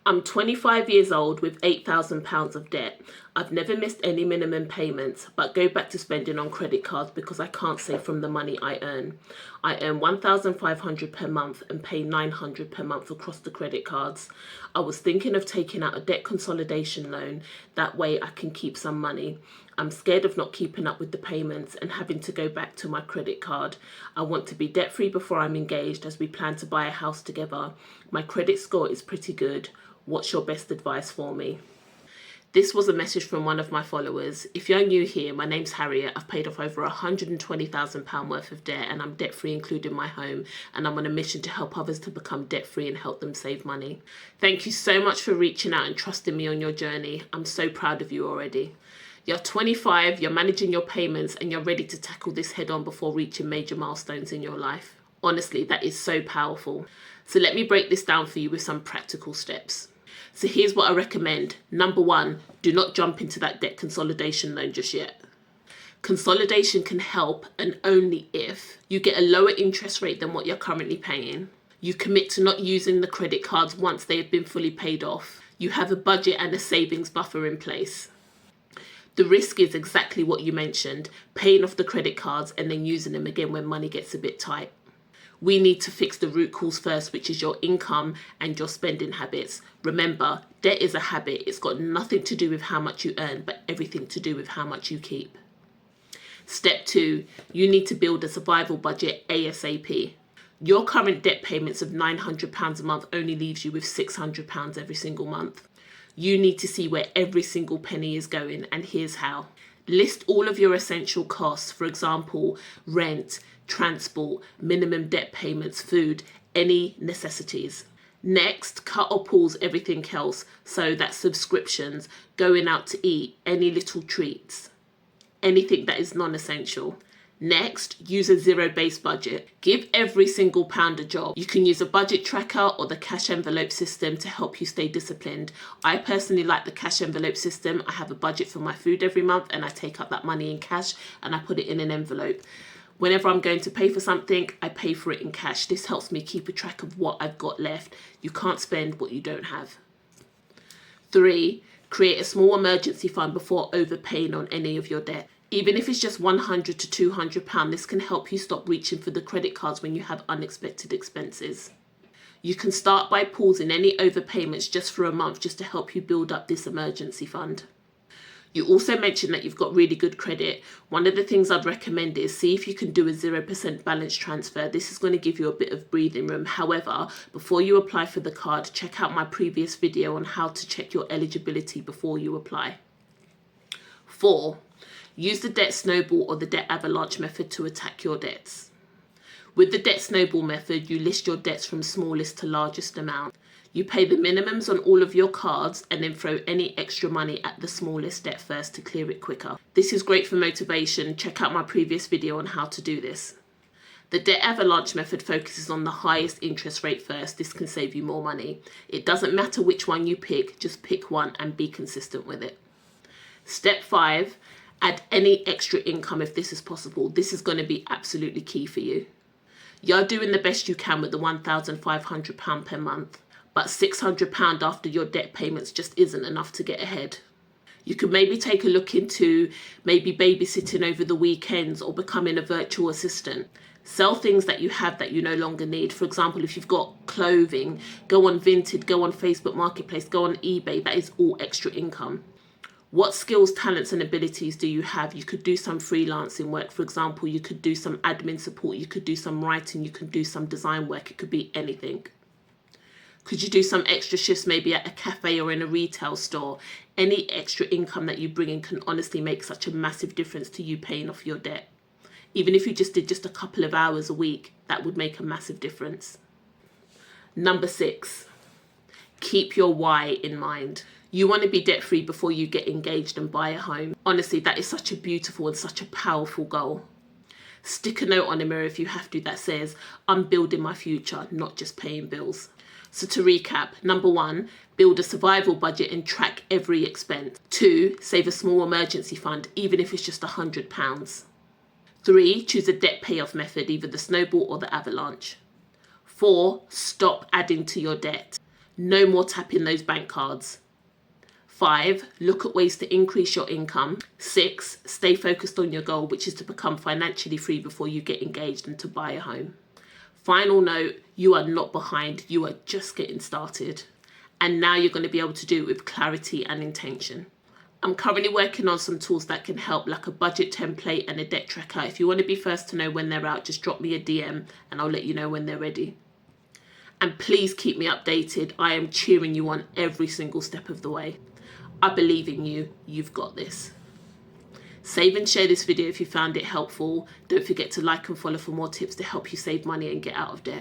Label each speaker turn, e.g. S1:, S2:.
S1: I'm 25 years old with £8,000 of debt. I've never missed any minimum payments, but go back to spending on credit cards because I can't save from the money I earn. I earn £1,500 per month and pay £900 per month across the credit cards. I was thinking of taking out a debt consolidation loan. That way I can keep some money. I'm scared of not keeping up with the payments and having to go back to my credit card. I want to be debt-free before I'm engaged as we plan to buy a house together. My credit score is pretty good. What's your best advice for me? This was a message from one of my followers. If you're new here, my name's Harriet. I've paid off over £120,000 worth of debt and I'm debt-free including my home, and I'm on a mission to help others to become debt-free and help them save money. Thank you so much for reaching out and trusting me on your journey. I'm so proud of you already. You're 25, you're managing your payments and you're ready to tackle this head on before reaching major milestones in your life. Honestly, that is so powerful. So let me break this down for you with some practical steps. So here's what I recommend. Number one, do not jump into that debt consolidation loan just yet. Consolidation can help, and only if you get a lower interest rate than what you're currently paying. You commit to not using the credit cards once they have been fully paid off. You have a budget and a savings buffer in place. The risk is exactly what you mentioned, paying off the credit cards and then using them again when money gets a bit tight. We need to fix the root cause first, which is your income and your spending habits. Remember, debt is a habit. It's got nothing to do with how much you earn, but everything to do with how much you keep. Step two, you need to build a survival budget ASAP. Your current debt payments of £900 a month only leaves you with £600 every single month. You need to see where every single penny is going, and here's how. List all of your essential costs, for example, rent, transport, minimum debt payments, food, any necessities. Next, cut or pause everything else, so that's subscriptions, going out to eat, any little treats, anything that is non-essential. Next, use a zero-based budget. Give every single pound a job. You can use a budget tracker or the cash envelope system to help you stay disciplined. I personally like the cash envelope system. I have a budget for my food every month and I take up that money in cash and I put it in an envelope. Whenever I'm going to pay for something, I pay for it in cash. This helps me keep a track of what I've got left. You can't spend what you don't have. 3, create a small emergency fund before overpaying on any of your debt. Even if it's just £100 to £200, this can help you stop reaching for the credit cards when you have unexpected expenses. You can start by pausing any overpayments just for a month just to help you build up this emergency fund. You also mentioned that you've got really good credit. One of the things I'd recommend is see if you can do a 0% balance transfer. This is going to give you a bit of breathing room. However, before you apply for the card, check out my previous video on how to check your eligibility before you apply. 4, use the debt snowball or the debt avalanche method to attack your debts. With the debt snowball method, you list your debts from smallest to largest amount. You pay the minimums on all of your cards and then throw any extra money at the smallest debt first to clear it quicker. This is great for motivation. Check out my previous video on how to do this. The debt avalanche method focuses on the highest interest rate first. This can save you more money. It doesn't matter which one you pick, just pick one and be consistent with it. Step 5, add any extra income if this is possible. This is going to be absolutely key for you. You're doing the best you can with the £1,500 per month, but £600 after your debt payments just isn't enough to get ahead. You could maybe take a look into maybe babysitting over the weekends or becoming a virtual assistant. Sell things that you have that you no longer need. For example, if you've got clothing, go on Vinted, go on Facebook Marketplace, go on eBay. That is all extra income. What skills, talents and abilities do you have? You could do some freelancing work. For example, you could do some admin support, you could do some writing, you could do some design work. It could be anything. Could you do some extra shifts maybe at a cafe or in a retail store? Any extra income that you bring in can honestly make such a massive difference to you paying off your debt. Even if you just did just a couple of hours a week, that would make a massive difference. Number 6, keep your why in mind. You want to be debt-free before you get engaged and buy a home. Honestly, that is such a beautiful and such a powerful goal. Stick a note on the mirror if you have to that says, I'm building my future, not just paying bills. So to recap, number 1, build a survival budget and track every expense. 2, save a small emergency fund, even if it's just £100. 3, choose a debt payoff method, either the snowball or the avalanche. 4, stop adding to your debt. No more tapping those bank cards. 5, look at ways to increase your income. 6, stay focused on your goal, which is to become financially free before you get engaged and to buy a home. Final note, you are not behind, you are just getting started. And now you're going to be able to do it with clarity and intention. I'm currently working on some tools that can help, like a budget template and a debt tracker. If you want to be first to know when they're out, just drop me a DM and I'll let you know when they're ready. And please keep me updated. I am cheering you on every single step of the way. I believe in you. You've got this. Save and share this video if you found it helpful. Don't forget to like and follow for more tips to help you save money and get out of debt.